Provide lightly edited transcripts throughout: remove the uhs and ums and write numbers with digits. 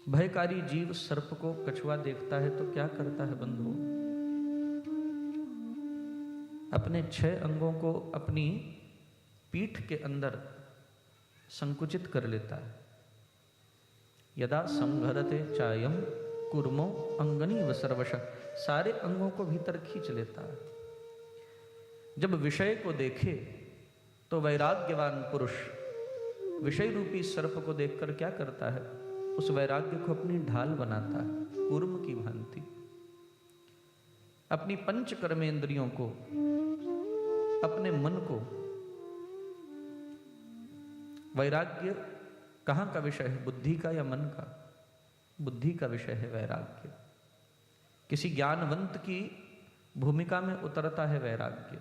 भयकारी जीव सर्प को कछुआ देखता है तो क्या करता है बंधु? अपने 6 अंगों को अपनी पीठ के अंदर संकुचित कर लेता है। यदा संघरते चायम कुर्मो अंगनी सर्वश, सारे अंगों को भीतर खींच लेता है। जब विषय को देखे तो वैराग्यवान पुरुष विषय रूपी सर्प को देखकर क्या करता है? उस वैराग्य को अपनी ढाल बनाता है, कूर्म की भांति। अपनी पंच कर्मेंद्रियों को, अपने मन को, वैराग्य कहाँ का विषय है? बुद्धि का या मन का? बुद्धि का विषय है वैराग्य। किसी ज्ञानवंत की भूमिका में उतरता है वैराग्य।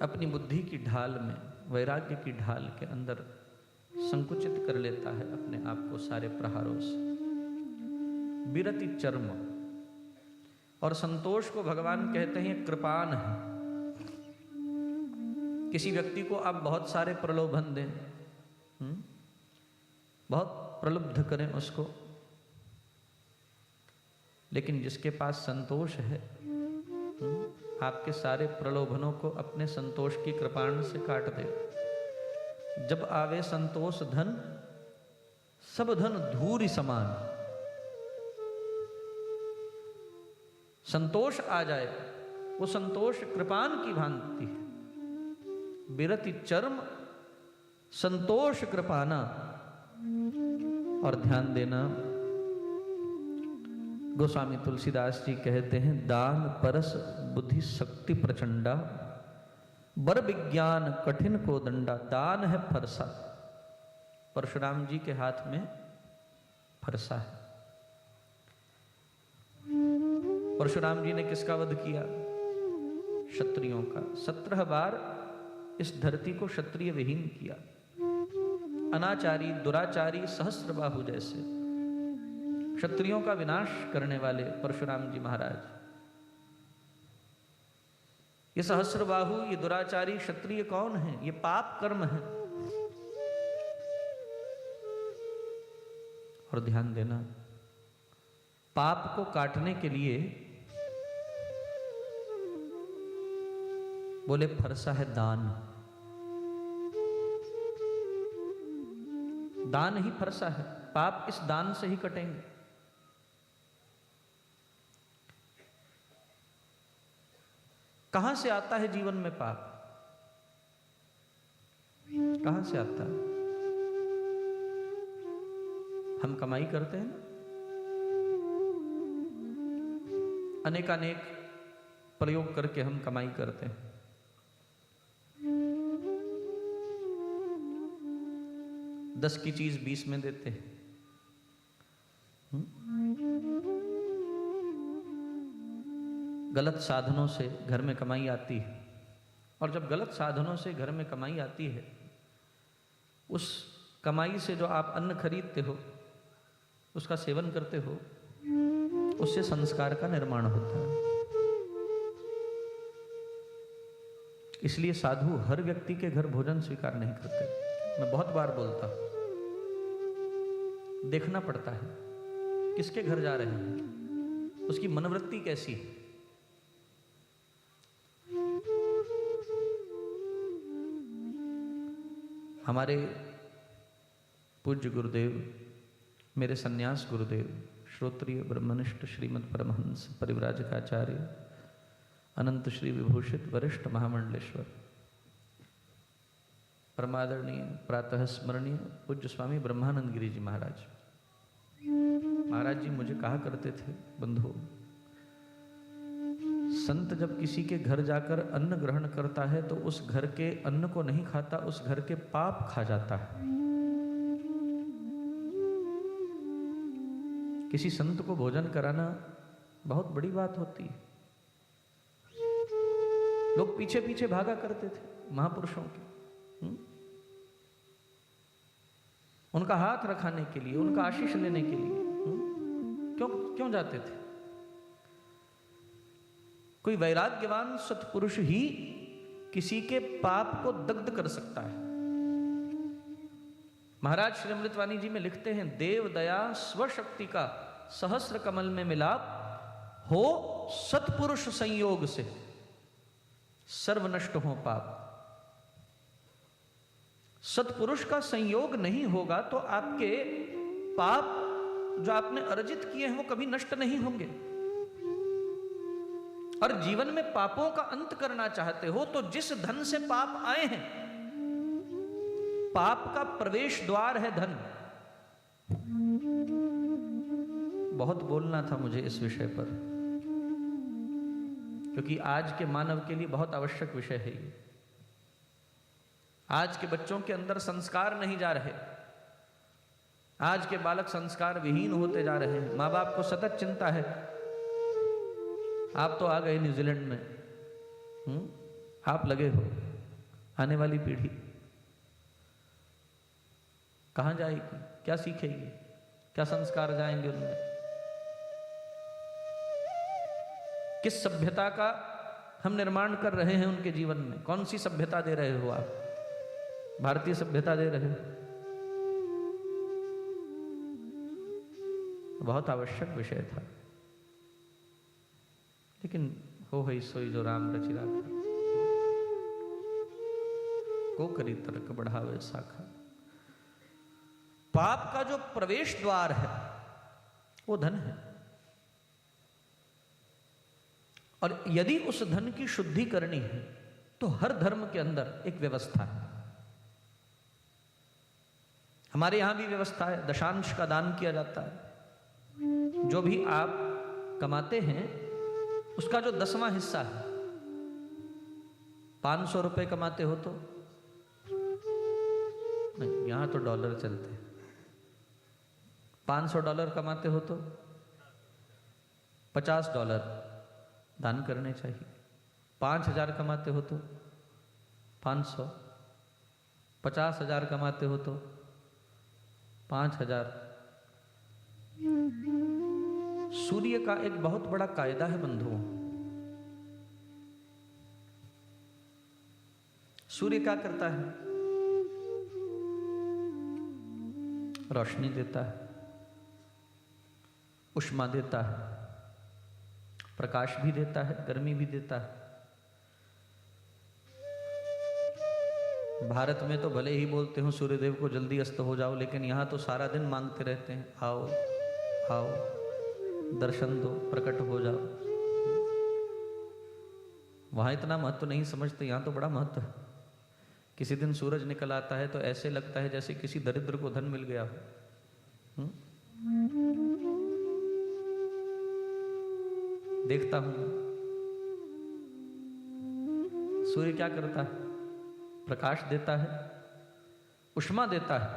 अपनी बुद्धि की ढाल में, वैराग्य की ढाल के अंदर संकुचित कर लेता है अपने आप को सारे प्रहारों से। विरति चर्म, और संतोष को भगवान कहते हैं कृपान है। किसी व्यक्ति को आप बहुत सारे प्रलोभन दें, बहुत प्रलुब्ध करें उसको, लेकिन जिसके पास संतोष है आपके सारे प्रलोभनों को अपने संतोष की कृपाण से काट दे। जब आवे संतोष धन, सब धन धूरि समान। संतोष आ जाए, वो संतोष कृपान की भांति है। विरति चर्म संतोष कृपाना। और ध्यान देना, गोस्वामी तुलसीदास जी कहते हैं, दान परस बुद्धि शक्ति प्रचंडा, बर विज्ञान कठिन को दंडा। दान है फरसा, परशुराम जी के हाथ में फरसा है। परशुराम जी ने किसका वध किया? क्षत्रियों का। 17 बार इस धरती को क्षत्रिय विहीन किया। अनाचारी, दुराचारी, सहस्त्रबाहु जैसे क्षत्रियों का विनाश करने वाले परशुराम जी महाराज। ये सहस्त्रबाहु, ये दुराचारी क्षत्रिय कौन है? ये पाप कर्म है। और ध्यान देना, पाप को काटने के लिए बोले फरसा है दान। दान ही फरसा है। पाप इस दान से ही कटेंगे। कहां से आता है जीवन में पाप? कहां से आता है? हम कमाई करते हैं ना, अनेकानेक प्रयोग करके हम कमाई करते हैं। दस की चीज 20 में देते हैं। गलत साधनों से घर में कमाई आती है, और जब गलत साधनों से घर में कमाई आती है, उस कमाई से जो आप अन्न खरीदते हो, उसका सेवन करते हो, उससे संस्कार का निर्माण होता है। इसलिए साधु हर व्यक्ति के घर भोजन स्वीकार नहीं करते। मैं बहुत बार बोलता हूं, देखना पड़ता है किसके घर जा रहे हैं, उसकी मनोवृत्ति कैसी है। हमारे पूज्य गुरुदेव, मेरे सन्यास गुरुदेव, श्रोत्रिय ब्रह्मनिष्ठ श्रीमद् परमहंस परिव्राजकाचार्य अनंत श्री विभूषित वरिष्ठ महामंडलेश्वर परमादरणीय प्रातः स्मरणीय पूज्य स्वामी ब्रह्मानंद गिरी जी महाराज जी मुझे कहा करते थे, बंधु, संत जब किसी के घर जाकर अन्न ग्रहण करता है तो उस घर के अन्न को नहीं खाता, उस घर के पाप खा जाता है। किसी संत को भोजन कराना बहुत बड़ी बात होती है। लोग पीछे पीछे भागा करते थे महापुरुषों के, उनका हाथ रखाने के लिए, उनका आशीष लेने के लिए। क्यों जाते थे? कोई वैराग्यवान सत्पुरुष ही किसी के पाप को दग्ध कर सकता है। महाराज श्री अमृतवाणी जी में लिखते हैं, देव दया स्वशक्ति का सहस्र कमल में मिलाप हो, सत्पुरुष संयोग से सर्व नष्ट हो पाप। सत्पुरुष का संयोग नहीं होगा तो आपके पाप जो आपने अर्जित किए हैं वो कभी नष्ट नहीं होंगे। और जीवन में पापों का अंत करना चाहते हो तो जिस धन से पाप आए हैं, पाप का प्रवेश द्वार है धन। बहुत बोलना था मुझे इस विषय पर, क्योंकि आज के मानव के लिए बहुत आवश्यक विषय है ये। आज के बच्चों के अंदर संस्कार नहीं जा रहे, आज के बालक संस्कार विहीन होते जा रहे हैं। माँ बाप को सतत चिंता है, आप तो आ गए न्यूजीलैंड में, आप लगे हो, आने वाली पीढ़ी कहां जाएगी, क्या सीखेगी, क्या संस्कार जाएंगे उनमें, किस सभ्यता का हम निर्माण कर रहे हैं उनके जीवन में। कौन सी सभ्यता दे रहे हो आप? भारतीय सभ्यता दे रहे हो? बहुत आवश्यक विषय था, लेकिन हो गई सोई जो राम रचि राखा, को करी तर्क बढ़ावे शाखा। पाप का जो प्रवेश द्वार है वो धन है, और यदि उस धन की शुद्धि करनी है तो हर धर्म के अंदर एक व्यवस्था है। हमारे यहां भी व्यवस्था है, दशांश का दान किया जाता है। जो भी आप कमाते हैं उसका जो 10वां हिस्सा है, 500 रुपए कमाते हो तो नहीं, यहां तो डॉलर चलते हैं, $500 कमाते हो तो $50 दान करने चाहिए। 5000 कमाते हो तो 500, 50,000 कमाते हो तो 5000। सूर्य का एक बहुत बड़ा कायदा है बंधुओं। सूर्य क्या करता है? रोशनी देता है, उष्मा देता है, प्रकाश भी देता है, गर्मी भी देता है। भारत में तो भले ही बोलते हो सूर्यदेव को जल्दी अस्त हो जाओ, लेकिन यहाँ तो सारा दिन मांगते रहते हैं, आओ आओ दर्शन दो, प्रकट हो जाओ। वहाँ इतना महत्व नहीं समझते, यहाँ तो बड़ा महत्व है। किसी दिन सूरज निकल आता है तो ऐसे लगता है जैसे किसी दरिद्र को धन मिल गया हो। देखता हूं सूर्य क्या करता है? प्रकाश देता है, उष्मा देता है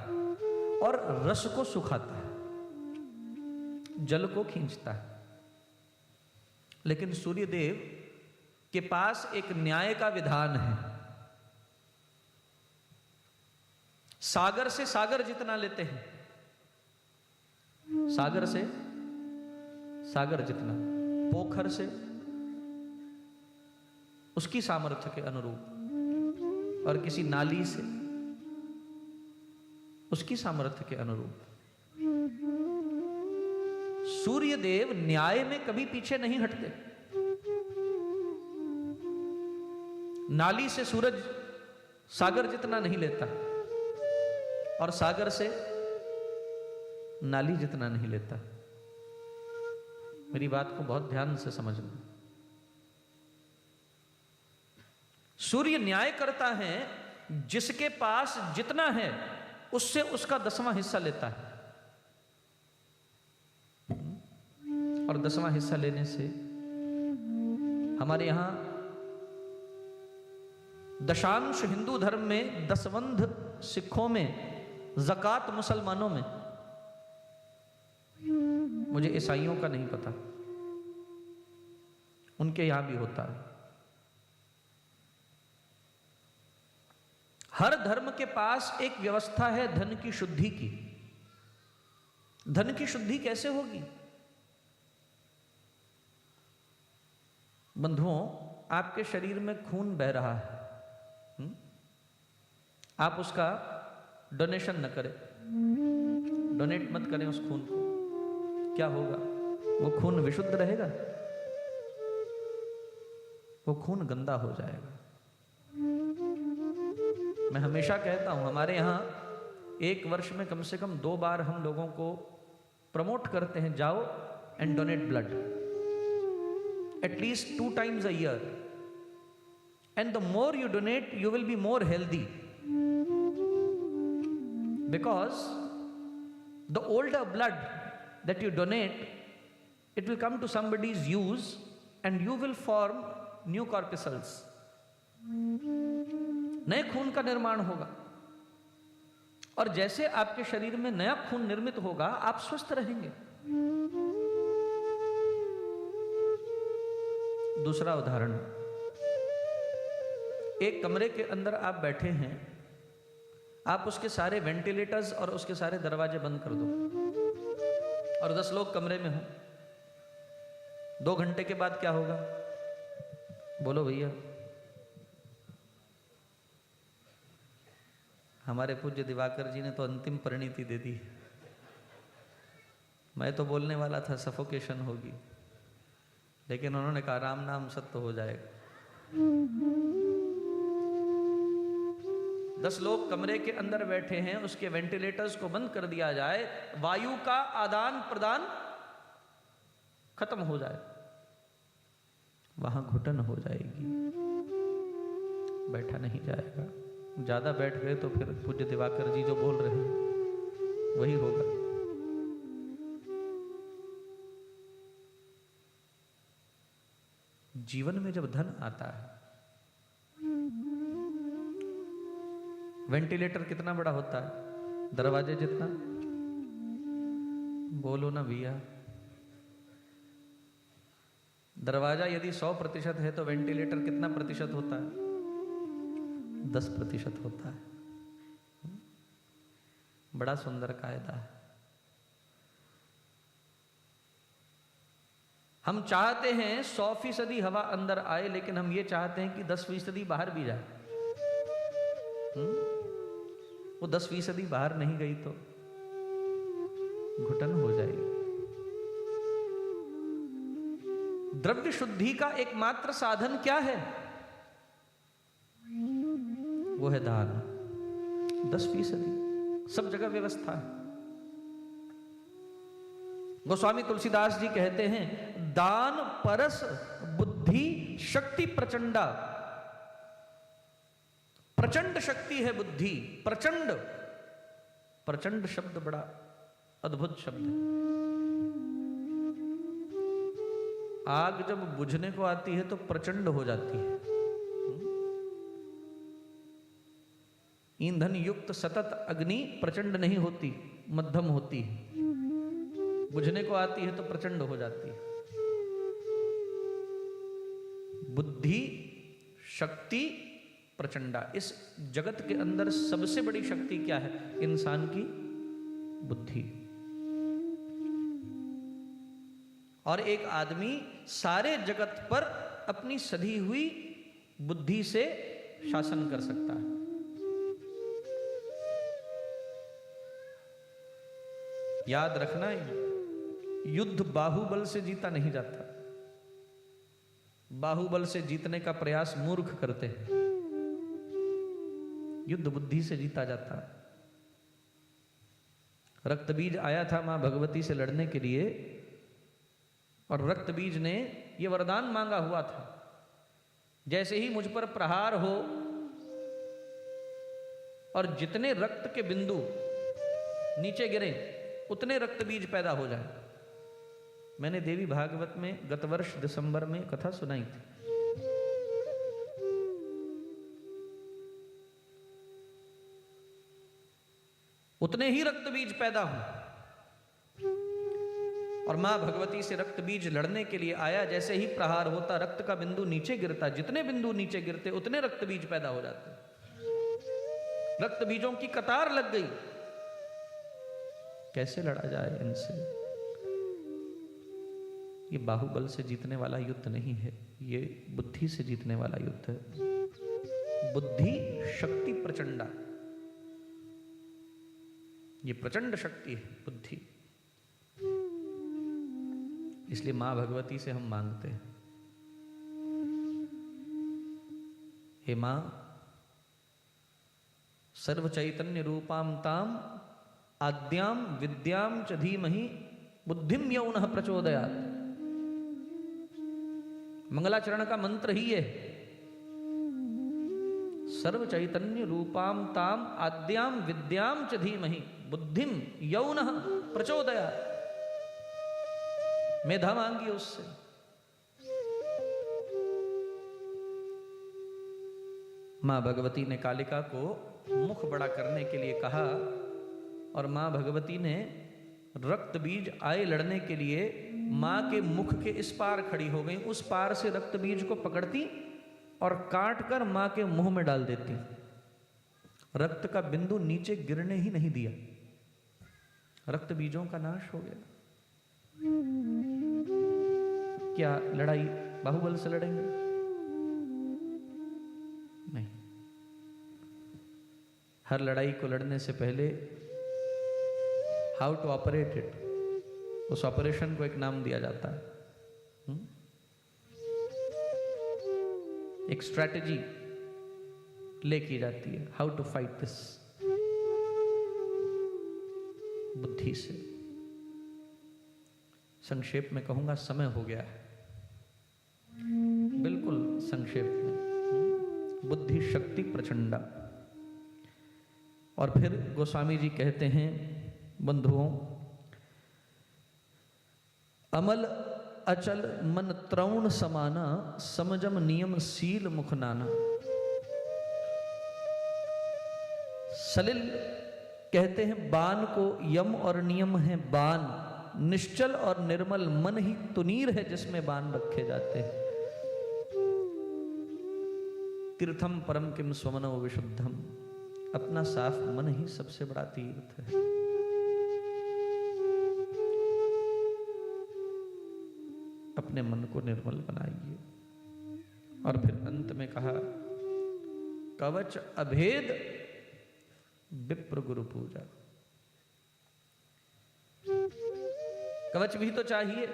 और रस को सुखाता है, जल को खींचता है। लेकिन सूर्यदेव के पास एक न्याय का विधान है। सागर से सागर जितना लेते हैं, सागर से सागर जितना, पोखर से उसकी सामर्थ्य के अनुरूप, और किसी नाली से उसकी सामर्थ्य के अनुरूप। सूर्यदेव न्याय में कभी पीछे नहीं हटते। नाली से सूरज सागर जितना नहीं लेता, और सागर से नाली जितना नहीं लेता। मेरी बात को बहुत ध्यान से समझना। सूर्य न्याय करता है, जिसके पास जितना है उससे उसका 10वां हिस्सा लेता है, और 10वां हिस्सा लेने से हमारे यहां दशांश हिंदू धर्म में, दसवंध सिखों में, ज़कात मुसलमानों में, मुझे ईसाइयों का नहीं पता, उनके यहां भी होता है। हर धर्म के पास एक व्यवस्था है धन की शुद्धि की। धन की शुद्धि कैसे होगी? बंधुओं, आपके शरीर में खून बह रहा है, आप उसका डोनेशन न करें, डोनेट मत करें उस खून को। क्या होगा? वो खून विशुद्ध रहेगा? वो खून गंदा हो जाएगा। मैं हमेशा कहता हूं, हमारे यहां एक वर्ष में कम से कम 2 बार हम लोगों को प्रमोट करते हैं, जाओ and donate blood, at least 2 times a year. And the more you donate, you will be more healthy. Because the older blood that you donate, it will come to somebody's use and you will form new corpuscles. नए खून का निर्माण होगा, और जैसे आपके शरीर में नया खून निर्मित होगा, आप स्वस्थ रहेंगे। दूसरा उदाहरण, एक कमरे के अंदर आप बैठे हैं, आप उसके सारे वेंटिलेटर्स और उसके सारे दरवाजे बंद कर दो और 10 लोग कमरे में हो। 2 घंटे के बाद क्या होगा? बोलो भैया। हमारे पूज्य दिवाकर जी ने तो अंतिम परिणति दे दी। मैं तो बोलने वाला था सफोकेशन होगी, लेकिन उन्होंने कहा राम नाम सत्य हो जाएगा। 10 लोग कमरे के अंदर बैठे हैं, उसके वेंटिलेटर्स को बंद कर दिया जाए, वायु का आदान प्रदान खत्म हो जाए, वहां घुटन हो जाएगी, बैठा नहीं जाएगा। ज्यादा बैठ गए तो फिर पूज्य दिवाकर जी जो बोल रहे हैं वही होगा। जीवन में जब धन आता है, वेंटिलेटर कितना बड़ा होता है? दरवाजे जितना। बोलो ना भैया। दरवाजा यदि 100% है तो वेंटिलेटर कितना प्रतिशत होता है? 10% होता है। बड़ा सुंदर कायदा है। हम चाहते हैं 100% हवा अंदर आए, लेकिन हम ये चाहते हैं कि 10% बाहर भी जाए। वो 10% बाहर नहीं गई तो घुटन हो जाएगी। द्रव्य शुद्धि का एकमात्र साधन क्या है? वो है दान। 10% सब जगह व्यवस्था है। गोस्वामी तुलसीदास जी कहते हैं, दान परस बुद्धि शक्ति प्रचंडा। प्रचंड शक्ति है बुद्धि। प्रचंड, प्रचंड शब्द बड़ा अद्भुत शब्द है। आग जब बुझने को आती है तो प्रचंड हो जाती है। ईंधन युक्त सतत अग्नि प्रचंड नहीं होती, मध्यम होती है। बुझने को आती है तो प्रचंड हो जाती है। बुद्धि शक्ति प्रचंडा। इस जगत के अंदर सबसे बड़ी शक्ति क्या है? इंसान की बुद्धि। और एक आदमी सारे जगत पर अपनी सधी हुई बुद्धि से शासन कर सकता है। याद रखना, युद्ध बाहुबल से जीता नहीं जाता। बाहुबल से जीतने का प्रयास मूर्ख करते हैं। युद्ध बुद्धि से जीता जाता है। रक्तबीज आया था मां भगवती से लड़ने के लिए, और रक्तबीज ने यह वरदान मांगा हुआ था, जैसे ही मुझ पर प्रहार हो और जितने रक्त के बिंदु नीचे गिरे उतने रक्तबीज पैदा हो जाए। मैंने देवी भागवत में गत वर्ष दिसंबर में कथा सुनाई थी। उतने ही रक्तबीज पैदा हो। और मां भगवती से रक्तबीज लड़ने के लिए आया, जैसे ही प्रहार होता रक्त का बिंदु नीचे गिरता, जितने बिंदु नीचे गिरते उतने रक्तबीज पैदा हो जाते। रक्तबीजों की कतार लग गई। कैसे लड़ा जाए इनसे? ये बाहुबल से जीतने वाला युद्ध नहीं है, ये बुद्धि से जीतने वाला युद्ध है। बुद्धि शक्ति प्रचंडा। ये प्रचंड शक्ति है बुद्धि। इसलिए मां भगवती से हम मांगते हैं, हे मां सर्व चैतन्य रूपाम ताम आद्याम विद्याम च धीमहि बुद्धिम यौनः प्रचोदयात्। मंगलाचरण का मंत्र ही है, सर्व चैतन्य रूपाम ताम आद्याम विद्याम च धीमहि बुद्धिम यौनः प्रचोदयात्। मेधा मांगी उससे। मां भगवती ने कालिका को मुख बड़ा करने के लिए कहा और मां भगवती ने रक्त बीज आए लड़ने के लिए मां के मुख के इस पार खड़ी हो गई, उस पार से रक्त बीज को पकड़ती और काट कर मां के मुंह में डाल देती। रक्त का बिंदु नीचे गिरने ही नहीं दिया, रक्त बीजों का नाश हो गया। क्या लड़ाई बाहुबल से लड़ेंगे? नहीं। हर लड़ाई को लड़ने से पहले हाउ टू ऑपरेट इट, उस ऑपरेशन को एक नाम दिया जाता है। एक स्ट्रैटेजी प्ले की जाती है, हाउ टू फाइट दिस, बुद्धि से। संक्षेप में कहूंगा, समय हो गया है, बिल्कुल संक्षेप में। बुद्धि शक्ति प्रचंडा। और फिर गोस्वामी जी कहते हैं, बंधुओं, अमल अचल मन त्रौण समाना समजम नियम सील मुख नाना। सलिल कहते हैं बान को, यम और नियम है बान, निश्चल और निर्मल मन ही तुनीर है जिसमें बान रखे जाते हैं। तीर्थम परम किम स्वमनो विशुद्धम, अपना साफ मन ही सबसे बड़ा तीर्थ है। अपने मन को निर्मल बनाइए। और फिर अंत में कहा, कवच अभेद विप्र गुरु पूजा। कवच भी तो चाहिए,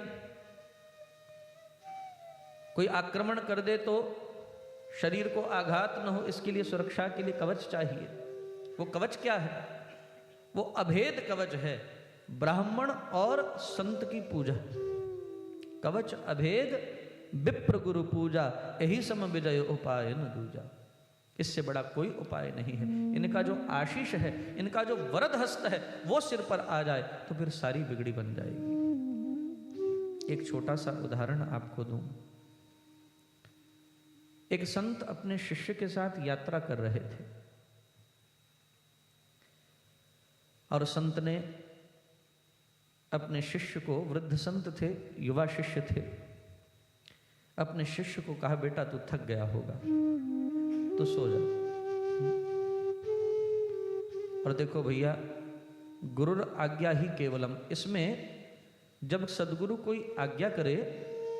कोई आक्रमण कर दे तो शरीर को आघात न हो, इसके लिए सुरक्षा के लिए कवच चाहिए। वो कवच क्या है? वो अभेद कवच है, ब्राह्मण और संत की पूजा। कवच अभेद विप्र गुरु पूजा, यही सम विजय उपाय न दूजा। इससे बड़ा कोई उपाय नहीं है। इनका जो आशीष है, इनका जो वरद हस्त है, वो सिर पर आ जाए तो फिर सारी बिगड़ी बन जाएगी। एक छोटा सा उदाहरण आपको दूं। एक संत अपने शिष्य के साथ यात्रा कर रहे थे और संत ने अपने शिष्य को, वृद्ध संत थे, युवा शिष्य थे, अपने शिष्य को कहा, बेटा तू थक गया होगा तो सो जा। और देखो भैया, गुरुर आज्ञा ही केवलम, इसमें जब सदगुरु कोई आज्ञा करे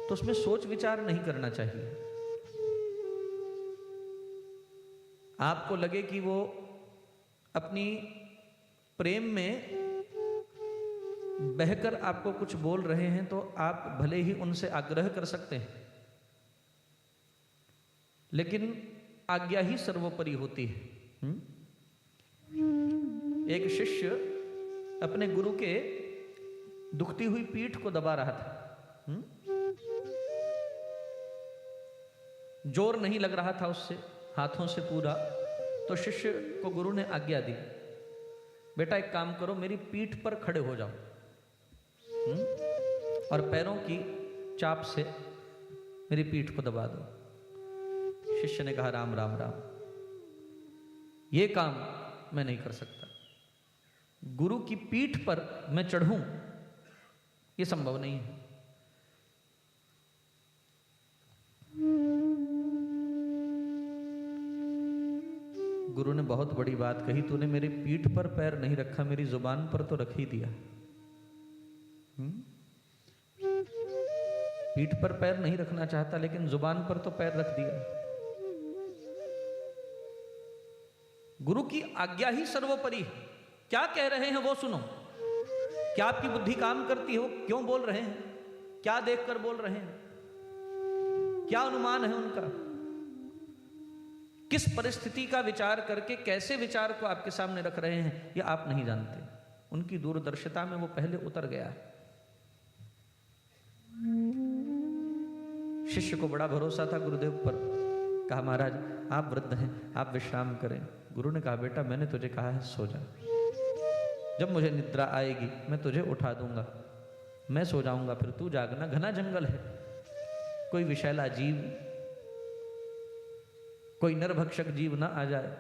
तो उसमें सोच विचार नहीं करना चाहिए। आपको लगे कि वो अपनी प्रेम में बहकर आपको कुछ बोल रहे हैं तो आप भले ही उनसे आग्रह कर सकते हैं, लेकिन आज्ञा ही सर्वोपरि होती है। एक शिष्य अपने गुरु के दुखती हुई पीठ को दबा रहा था। जोर नहीं लग रहा था उससे, हाथों से पूरा। तो शिष्य को गुरु ने आज्ञा दी, बेटा एक काम करो, मेरी पीठ पर खड़े हो जाओ और पैरों की चाप से मेरी पीठ को दबा दो। शिष्य ने कहा, राम राम राम, ये काम मैं नहीं कर सकता। गुरु की पीठ पर मैं चढ़ूं, ये संभव नहीं है। गुरु ने बहुत बड़ी बात कही, तूने मेरी पीठ पर पैर नहीं रखा, मेरी जुबान पर तो रख ही दिया। पीठ पर पैर नहीं रखना चाहता, लेकिन जुबान पर तो पैर रख दिया। गुरु की आज्ञा ही सर्वोपरि है। क्या कह रहे हैं वो सुनो। क्या आपकी बुद्धि काम करती हो? क्यों बोल रहे हैं? क्या देखकर बोल रहे हैं? क्या अनुमान है उनका? किस परिस्थिति का विचार करके कैसे विचार को आपके सामने रख रहे हैं, ये आप नहीं जानते। उनकी दूरदर्शिता में वो पहले उतर गया। शिष्य को बड़ा भरोसा था गुरुदेव पर। कहा महाराज आप वृद्ध हैं, आप विश्राम करें। गुरु ने कहा बेटा मैंने तुझे कहा है सो जा, जब मुझे निद्रा आएगी मैं तुझे उठा दूंगा, मैं सो जाऊंगा, फिर तू जागना। घना जंगल है, कोई विषैला जीव, कोई नरभक्षक जीव ना आ जाए,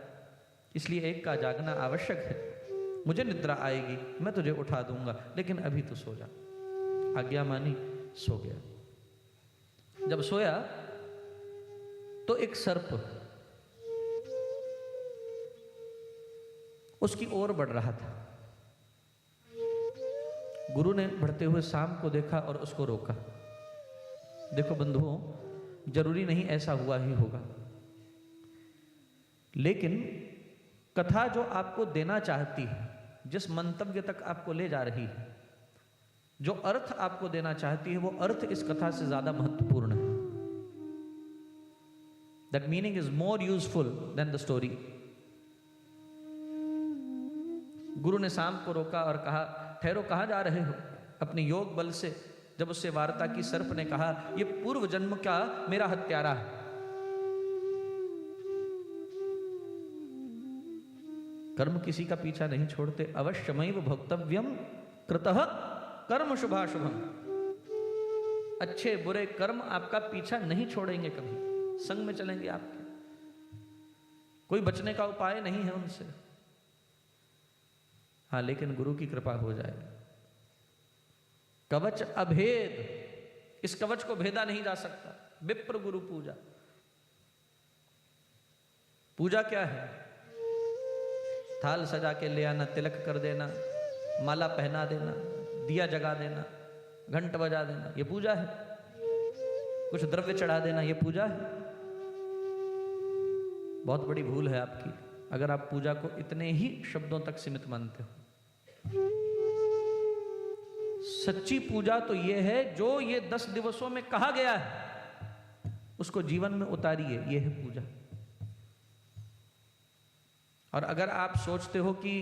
इसलिए एक का जागना आवश्यक है। मुझे निद्रा आएगी मैं तुझे उठा दूंगा, लेकिन अभी तो सो जा। आज्ञा मानी, सो गया। जब सोया तो एक सर्प उसकी ओर बढ़ रहा था। गुरु ने बढ़ते हुए सांप को देखा और उसको रोका। देखो बंधुओं, जरूरी नहीं ऐसा हुआ ही होगा, लेकिन कथा जो आपको देना चाहती है, जिस मंतव्य तक आपको ले जा रही है, जो अर्थ आपको देना चाहती है, वो अर्थ इस कथा से ज्यादा महत्वपूर्ण है। That meaning is more useful than the story. गुरु ने सांप को रोका और कहा ठहरो, कहाँ जा रहे हो? अपने योग बल से जब उससे वार्ता की, सर्प ने कहा ये पूर्व जन्म का मेरा हत्यारा है। कर्म किसी का पीछा नहीं छोड़ते। अवश्यमेव भोक्तव्यम कृतः कर्म शुभाशुभम। अच्छे बुरे कर्म आपका पीछा नहीं छोड़ेंगे, कभी संग में चलेंगे आपके, कोई बचने का उपाय नहीं है उनसे। हाँ, लेकिन गुरु की कृपा हो जाए। कवच अभेद, इस कवच को भेदा नहीं जा सकता। विप्र गुरु पूजा। पूजा क्या है? थाल सजा के ले आना, तिलक कर देना, माला पहना देना, दिया जगा देना, घंट बजा देना, ये पूजा है। कुछ द्रव्य चढ़ा देना, ये पूजा है। बहुत बड़ी भूल है आपकी अगर आप पूजा को इतने ही शब्दों तक सीमित मानते हो। सच्ची पूजा तो ये है जो ये 10 दिवसों में कहा गया है, उसको जीवन में उतारिए, ये है पूजा। और अगर आप सोचते हो कि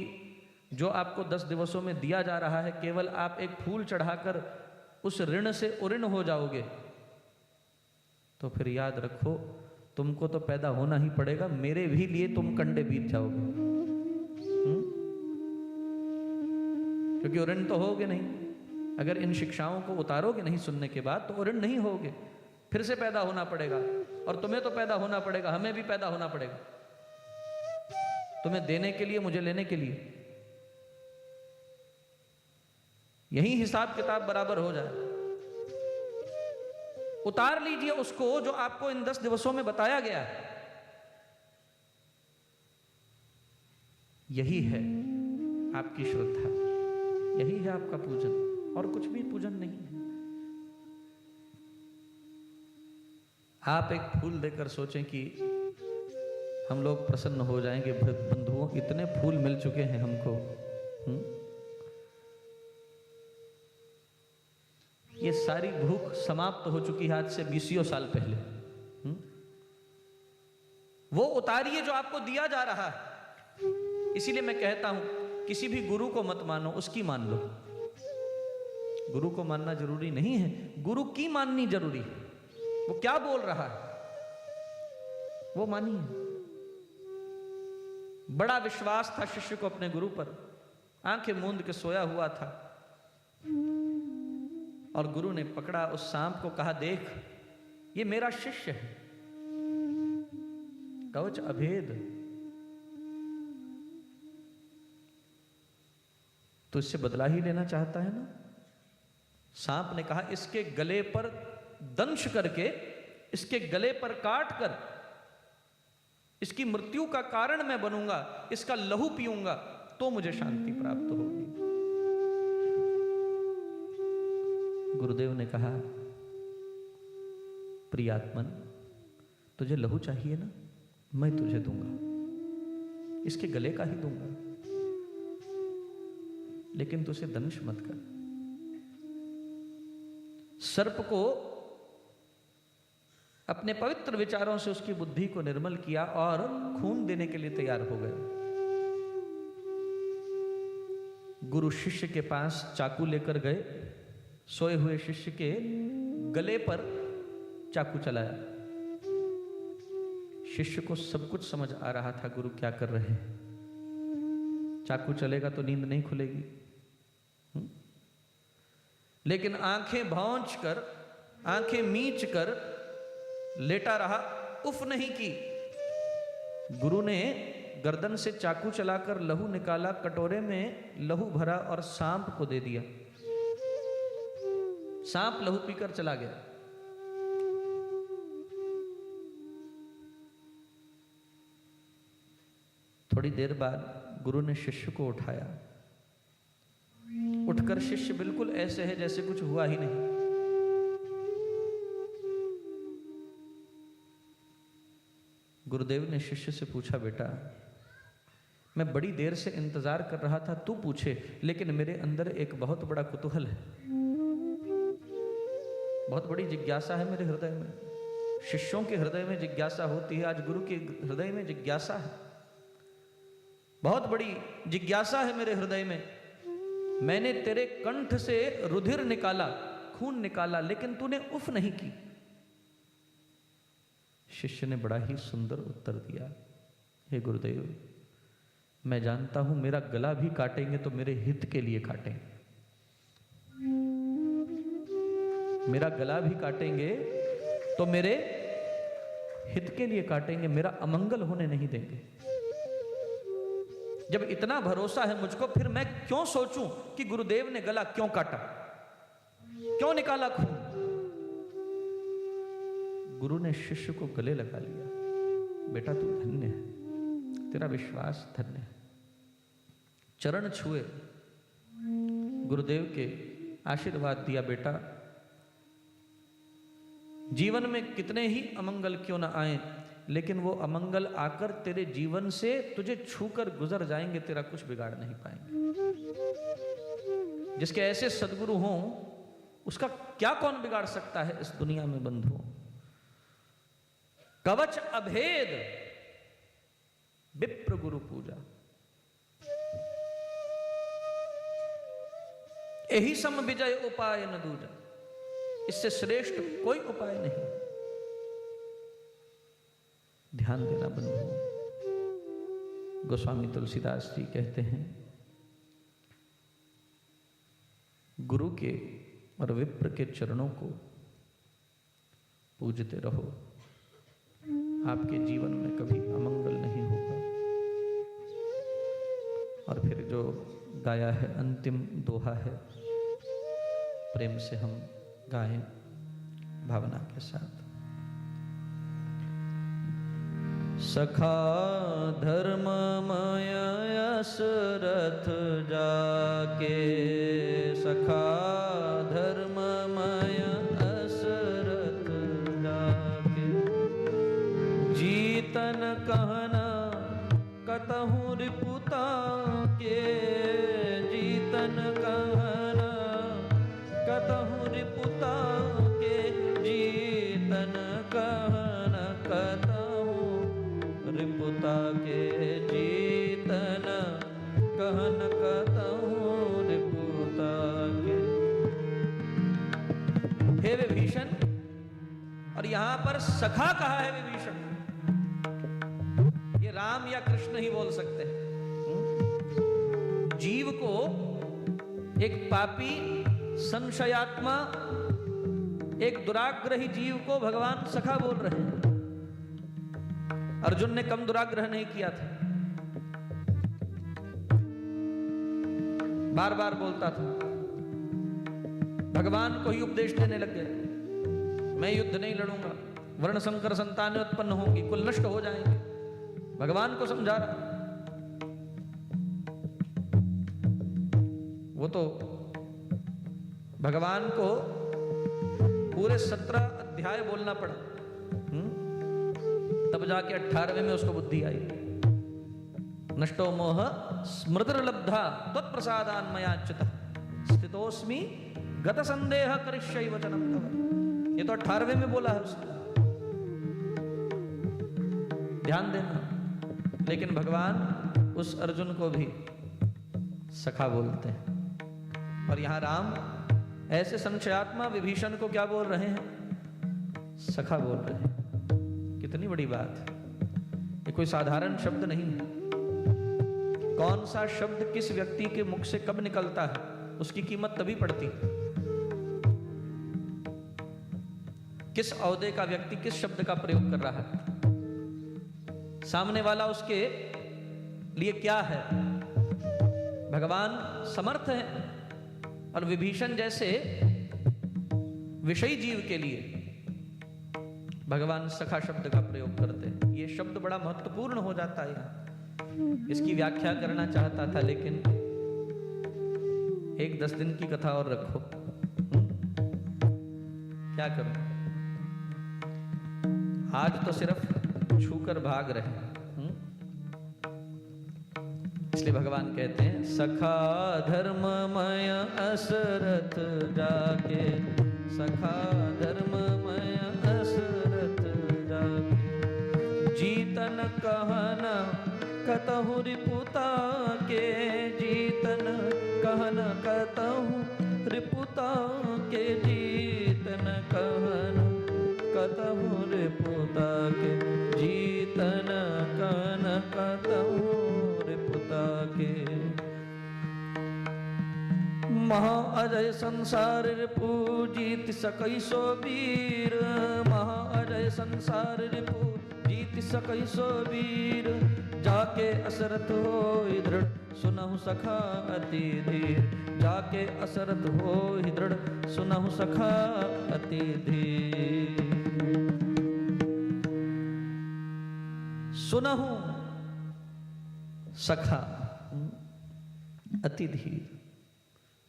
जो आपको 10 दिवसों में दिया जा रहा है केवल आप एक फूल चढ़ाकर उस ऋण से उऋण हो जाओगे, तो फिर याद रखो तुमको तो पैदा होना ही पड़ेगा, मेरे भी लिए तुम कंडे बीत जाओगे। क्योंकि उऋण तो होगे नहीं। अगर इन शिक्षाओं को उतारोगे नहीं सुनने के बाद, तो उऋण नहीं होगे, फिर से पैदा होना पड़ेगा। और तुम्हें तो पैदा होना पड़ेगा, हमें भी पैदा होना पड़ेगा, तुम्हें देने के लिए, मुझे लेने के लिए। यही हिसाब किताब बराबर हो जाए। उतार लीजिए उसको जो आपको इन 10 दिवसों में बताया गया है। यही है आपकी श्रद्धा, यही है आपका पूजन, और कुछ भी पूजन नहीं है। आप एक फूल देकर सोचें कि हम लोग प्रसन्न हो जाएंगे। बंधुओं, इतने फूल मिल चुके हैं हमको। ये सारी भूख समाप्त हो चुकी है आज से 20 साल पहले। वो उतारिए जो आपको दिया जा रहा है। इसीलिए मैं कहता हूं, किसी भी गुरु को मत मानो, उसकी मान लो। गुरु को मानना जरूरी नहीं है, गुरु की माननी जरूरी है। वो क्या बोल रहा है वो मानिए। बड़ा विश्वास था शिष्य को अपने गुरु पर, आंखें मूंद के सोया हुआ था, और गुरु ने पकड़ा उस सांप को, कहा देख ये मेरा शिष्य है, कवच अभेद, तो इससे बदला ही लेना चाहता है ना। सांप ने कहा इसके गले पर दंश करके, इसके गले पर काट कर इसकी मृत्यु का कारण मैं बनूंगा, इसका लहू पीऊंगा तो मुझे शांति प्राप्त होगी। गुरुदेव ने कहा प्रियात्मन, तुझे लहू चाहिए ना, मैं तुझे दूंगा, इसके गले का ही दूंगा। लेकिन तू उसे दंश मत कर। सर्प को अपने पवित्र विचारों से उसकी बुद्धि को निर्मल किया और खून देने के लिए तैयार हो गए। गुरु शिष्य के पास चाकू लेकर गए, सोए हुए शिष्य के गले पर चाकू चलाया। शिष्य को सब कुछ समझ आ रहा था गुरु क्या कर रहे हैं। चाकू चलेगा तो नींद नहीं खुलेगी, लेकिन आंखें भौंच कर, आंखें मीच कर लेटा रहा, उफ नहीं की। गुरु ने गर्दन से चाकू चलाकर लहू निकाला, कटोरे में लहू भरा और सांप को दे दिया। सांप लहू पीकर चला गया। थोड़ी देर बाद गुरु ने शिष्य को उठाया। उठकर शिष्य बिल्कुल ऐसे है जैसे कुछ हुआ ही नहीं। गुरुदेव ने शिष्य से पूछा, बेटा मैं बड़ी देर से इंतजार कर रहा था तू पूछे, लेकिन मेरे अंदर एक बहुत बड़ा कुतूहल है, बहुत बड़ी जिज्ञासा है मेरे हृदय में। शिष्यों के हृदय में जिज्ञासा होती है, आज गुरु के हृदय में जिज्ञासा है, बहुत बड़ी जिज्ञासा है मेरे हृदय में। मैंने तेरे कंठ से रुधिर निकाला, खून निकाला, लेकिन तूने उफ नहीं की। शिष्य ने बड़ा ही सुंदर उत्तर दिया, हे गुरुदेव मैं जानता हूं मेरा गला भी काटेंगे तो मेरे हित के लिए काटेंगे, मेरा गला भी काटेंगे तो मेरे हित के लिए काटेंगे, मेरा अमंगल होने नहीं देंगे। जब इतना भरोसा है मुझको, फिर मैं क्यों सोचूं कि गुरुदेव ने गला क्यों काटा, क्यों निकाला खून। गुरु ने शिष्य को गले लगा लिया, बेटा तू धन्य है, तेरा विश्वास धन्य है। चरण छुए, गुरुदेव के आशीर्वाद दिया, बेटा जीवन में कितने ही अमंगल क्यों ना आए, लेकिन वो अमंगल आकर तेरे जीवन से तुझे छूकर गुजर जाएंगे, तेरा कुछ बिगाड़ नहीं पाएंगे। जिसके ऐसे सदगुरु हों उसका क्या कौन बिगाड़ सकता है इस दुनिया में बंधुओं। कवच अभेद विप्र गुरु पूजा, यही सम विजय उपाय न दूजा, इससे श्रेष्ठ कोई उपाय नहीं। ध्यान देना बंधुओं, गोस्वामी तुलसीदास जी कहते हैं गुरु के और विप्र के चरणों को पूजते रहो, आपके जीवन में कभी अमंगल नहीं होगा। और फिर जो गाया है अंतिम दोहा है, प्रेम से हम गाएं भावना के साथ। सखा धर्ममय असरथ जाके, सखा धर्ममय असरथ जाके, जीतन कहना कतहु रिपुता के, जीतन कहना कतहु रिपुता के, जीतन कहना कतहु रिपुता के, जीतन कहन कतहु रिपुता के। हे विभीषण, और यहां पर सखा कहा है विभीषण, ये राम या कृष्ण ही बोल सकते हैं। जीव को, एक पापी संशयात्मा, एक दुराग्रही जीव को भगवान सखा बोल रहे हैं। अर्जुन ने कम दुराग्रह नहीं किया था, बार बार बोलता था, भगवान को ही उपदेश देने लग गए, मैं युद्ध नहीं लड़ूंगा, वर्ण संकर संतानें उत्पन्न होंगी, कुल नष्ट हो जाएंगे। भगवान को समझा रहा, वो तो भगवान को पूरे 17 अध्याय बोलना पड़ा, तब जाके 18वें में उसको बुद्धि आई। नष्टो मोह स्मृतिर्लब्धा त्वत्प्रसादान् मया च्युतः स्थितोस्मि गत संदेह करिष्यै वचनं तव। ये तो 18वें में बोला है उसने, ध्यान देना। लेकिन भगवान उस अर्जुन को भी सखा बोलते हैं। और यहां राम ऐसे संशयात्मा विभीषण को क्या बोल रहे हैं? सखा बोल रहे हैं। कितनी बड़ी बात है, ये कोई साधारण शब्द नहीं है। कौन सा शब्द किस व्यक्ति के मुख से कब निकलता है उसकी कीमत तभी पड़ती है। किस ओहदे का व्यक्ति किस शब्द का प्रयोग कर रहा है, सामने वाला उसके लिए क्या है। भगवान समर्थ है और विभीषण जैसे विषयी जीव के लिए भगवान सखा शब्द का प्रयोग करते हैं। ये शब्द बड़ा महत्वपूर्ण हो जाता है। इसकी व्याख्या करना चाहता था लेकिन एक 10 दिन की कथा और रखो, क्या करूं। आज तो सिर्फ छूकर भाग रहे हैं। इसलिए भगवान कहते हैं सखा धर्ममय असरथ जाके, सखा धर्ममय असरथ जाके, जीतन कहन कतहु रिपुता के, जीतन कहन कतहु रिपुता के, जीतन कहन कतहु रिपुता के, जीतन कहन कतहु रिपुता के। महा अजय संसार रिपु जीत सकई सो वीर, महा अजय संसार रिपु जीत सकई सो वीर, जाके असरथ होई दृढ़ सुनहु सखा अति धीर, जाके असरथ होई दृढ़ सुनहु सखा अति धीर। सुनहु सखा अति धीर,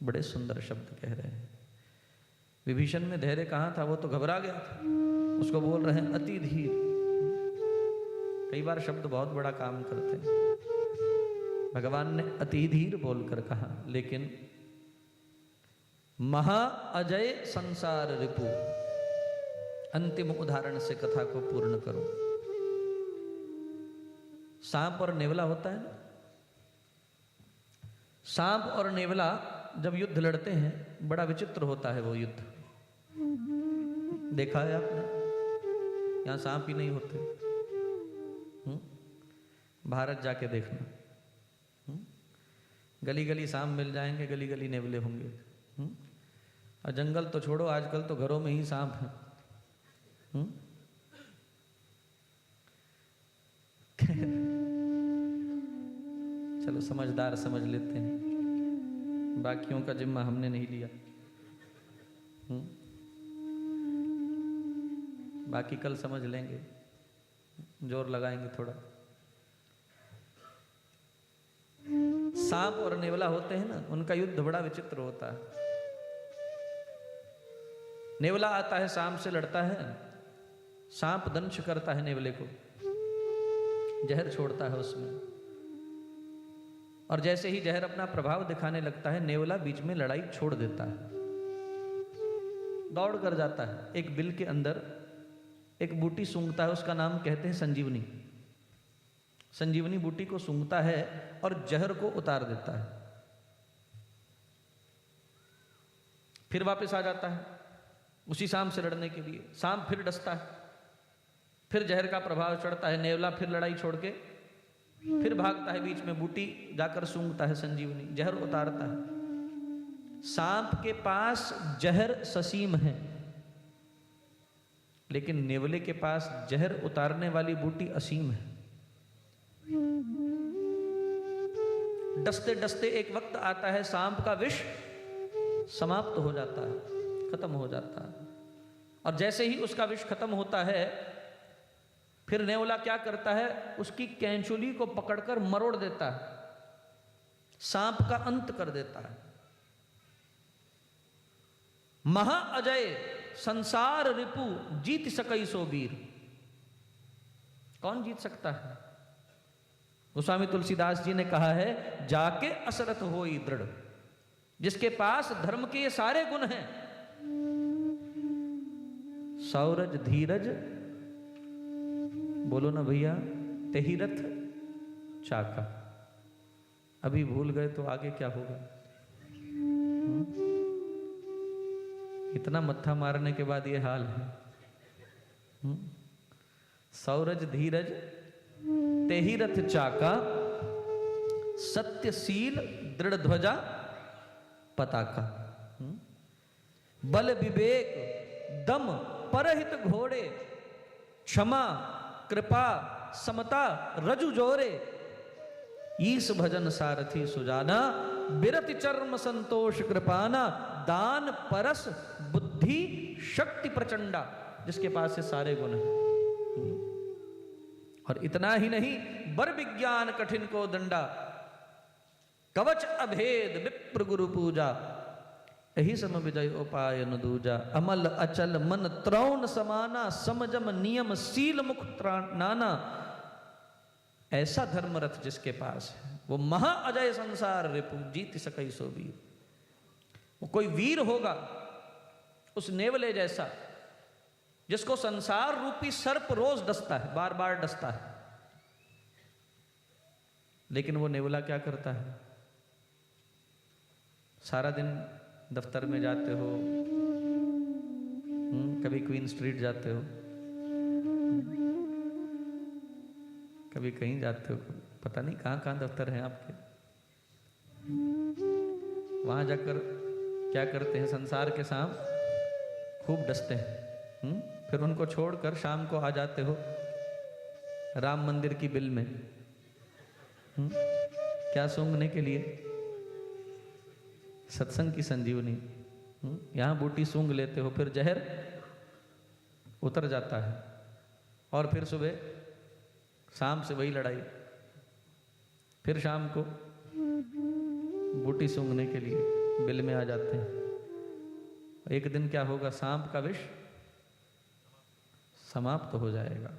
बड़े सुंदर शब्द कह रहे हैं। विभीषण में धैर्य कहाँ था, वो तो घबरा गया था। उसको बोल रहे हैं अति धीर। कई बार शब्द बहुत बड़ा काम करते हैं। भगवान ने अति धीर बोलकर कहा, लेकिन महा अजय संसार रिपु, अंतिम उदाहरण से कथा को पूर्ण करो। सांप और नेवला होता है ना, सांप और नेवला जब युद्ध लड़ते हैं बड़ा विचित्र होता है वो युद्ध। देखा है आपने? यहां सांप ही नहीं होते। भारत जाके देखना, गली गली सांप मिल जाएंगे, गली गली नेवले होंगे। और जंगल तो छोड़ो, आजकल तो घरों में ही सांप है। चलो समझदार समझ लेते हैं, बाकियों का जिम्मा हमने नहीं लिया। बाकी कल समझ लेंगे, जोर लगाएंगे थोड़ा। सांप और नेवला होते हैं ना, उनका युद्ध बड़ा विचित्र होता है। नेवला आता है, सांप से लड़ता है, सांप दंश करता है नेवले को, जहर छोड़ता है उसमें, और जैसे ही जहर अपना प्रभाव दिखाने लगता है नेवला बीच में लड़ाई छोड़ देता है, दौड़ कर जाता है। एक बिल के अंदर एक बूटी सूंघता है, उसका नाम कहते हैं संजीवनी। संजीवनी बूटी को सूंघता है और जहर को उतार देता है। फिर वापस आ जाता है उसी सांप से लड़ने के लिए। सांप फिर डसता है, फिर जहर का प्रभाव चढ़ता है, नेवला फिर लड़ाई छोड़ के फिर भागता है, बीच में बूटी जाकर सूंघता है संजीवनी, जहर उतारता है। सांप के पास जहर ससीम है, लेकिन नेवले के पास जहर उतारने वाली बूटी असीम है। डसते डसते एक वक्त आता है, सांप का विष समाप्त हो जाता है, खत्म हो जाता है। और जैसे ही उसका विष खत्म होता है, फिर नेवला क्या करता है, उसकी कैंचुली को पकड़कर मरोड़ देता है, सांप का अंत कर देता है। महा अजय संसार रिपु जीत सकई सो वीर। कौन जीत सकता है? गोस्वामी तुलसीदास जी ने कहा है, जाके असरथ होई दृढ़, जिसके पास धर्म के ये सारे गुण हैं, सौरज धीरज, बोलो ना भैया, तेहि रथ चाका। अभी भूल गए तो आगे क्या होगा? इतना मत्था मारने के बाद ये हाल है। सौरज धीरज तेहि रथ चाका, सत्यशील दृढ़ ध्वजा पताका। बल विवेक दम परहित घोड़े, क्षमा कृपा समता रजु जोरे, ईश भजन सारथी सुजाना, बिरति चर्म संतोष कृपाना, दान परस बुद्धि शक्ति प्रचंडा, जिसके पास ये सारे गुण हैं। और इतना ही नहीं, बर विज्ञान कठिन को दंडा, कवच अभेद विप्र गुरु पूजा, यही सम विजय उपाय न दूजा, अमल अचल मन त्रौन समाना, समजम नियम सील मुख नाना। ऐसा धर्मरथ जिसके पास है, वो महा अजय संसार रिपु, जीत सकई सो वीर। वो कोई वीर होगा उस नेवले जैसा, जिसको संसार रूपी सर्प रोज डसता है, बार बार डसता है, लेकिन वो नेवला क्या करता है? सारा दिन दफ्तर में जाते हो, कभी क्वीन स्ट्रीट जाते हो, कभी कहीं जाते हो, पता नहीं कहाँ कहाँ दफ्तर हैं आपके। वहां जाकर क्या करते हैं? संसार के सांप खूब डसते हैं। फिर उनको छोड़कर शाम को आ जाते हो राम मंदिर की बिल में। क्या सूंघने के लिए? सत्संग की संजीवनी। यहां बूटी सूंघ लेते हो, फिर जहर उतर जाता है, और फिर सुबह शाम से वही लड़ाई, फिर शाम को बूटी सूंघने के लिए बिल में आ जाते हैं। एक दिन क्या होगा? सांप का विष समाप्त हो जाएगा।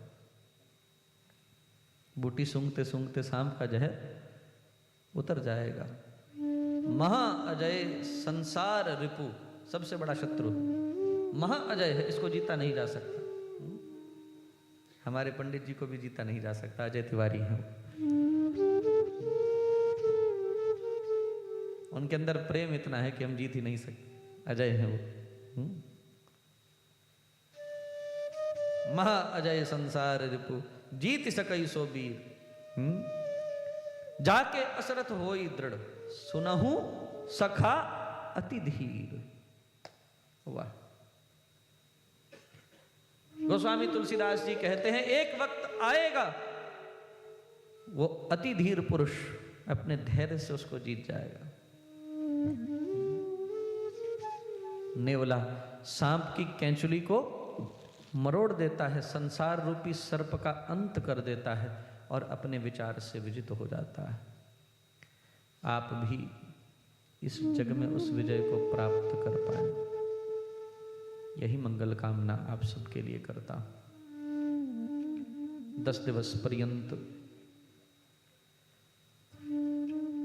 बूटी सूंघते सूंघते सांप का जहर उतर जाएगा। महा अजय संसार रिपु, सबसे बड़ा शत्रु महा अजय है, इसको जीता नहीं जा सकता। हमारे पंडित जी को भी जीता नहीं जा सकता, अजय तिवारी हैं। उनके अंदर प्रेम इतना है कि हम जीत ही नहीं सकते, अजय है वो। महा अजय संसार रिपु, जीत सकई सो वीर, जाके असरथ होई दृढ़, सुनहु सखा अति धीर। वाह! गोस्वामी तुलसीदास जी कहते हैं, एक वक्त आएगा वो अति धीर पुरुष अपने धैर्य से उसको जीत जाएगा। नेवला सांप की कैंचुली को मरोड़ देता है, संसार रूपी सर्प का अंत कर देता है और अपने विचार से विजित हो जाता है। आप भी इस जग में उस विजय को प्राप्त कर पाए, यही मंगल कामना आप सबके लिए करता हूं। 10 दिवस पर्यंत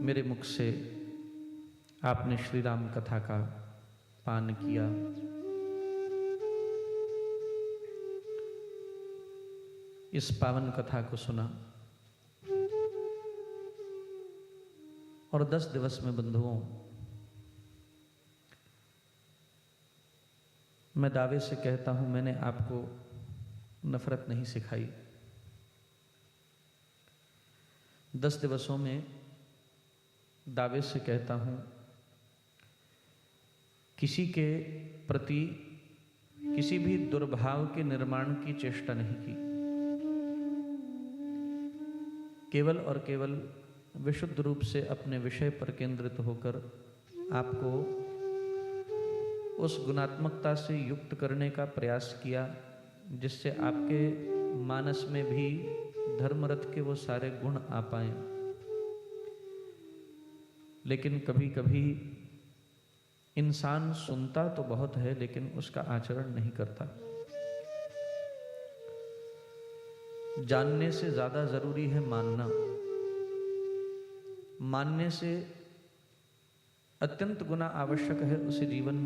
मेरे मुख से आपने श्री राम कथा का पान किया, इस पावन कथा को सुना, और 10 दिवस में बंधुओं, मैं दावे से कहता हूं, मैंने आपको नफरत नहीं सिखाई। 10 दिवसों में दावे से कहता हूं, किसी के प्रति किसी भी दुर्भाव के निर्माण की चेष्टा नहीं की। केवल और केवल विशुद्ध रूप से अपने विषय पर केंद्रित होकर आपको उस गुणात्मकता से युक्त करने का प्रयास किया, जिससे आपके मानस में भी धर्मरथ के वो सारे गुण आ पाए। लेकिन कभी कभी इंसान सुनता तो बहुत है, लेकिन उसका आचरण नहीं करता। जानने से ज्यादा जरूरी है मानना। मानने से अत्यंत गुना आवश्यक है, उसे जीवन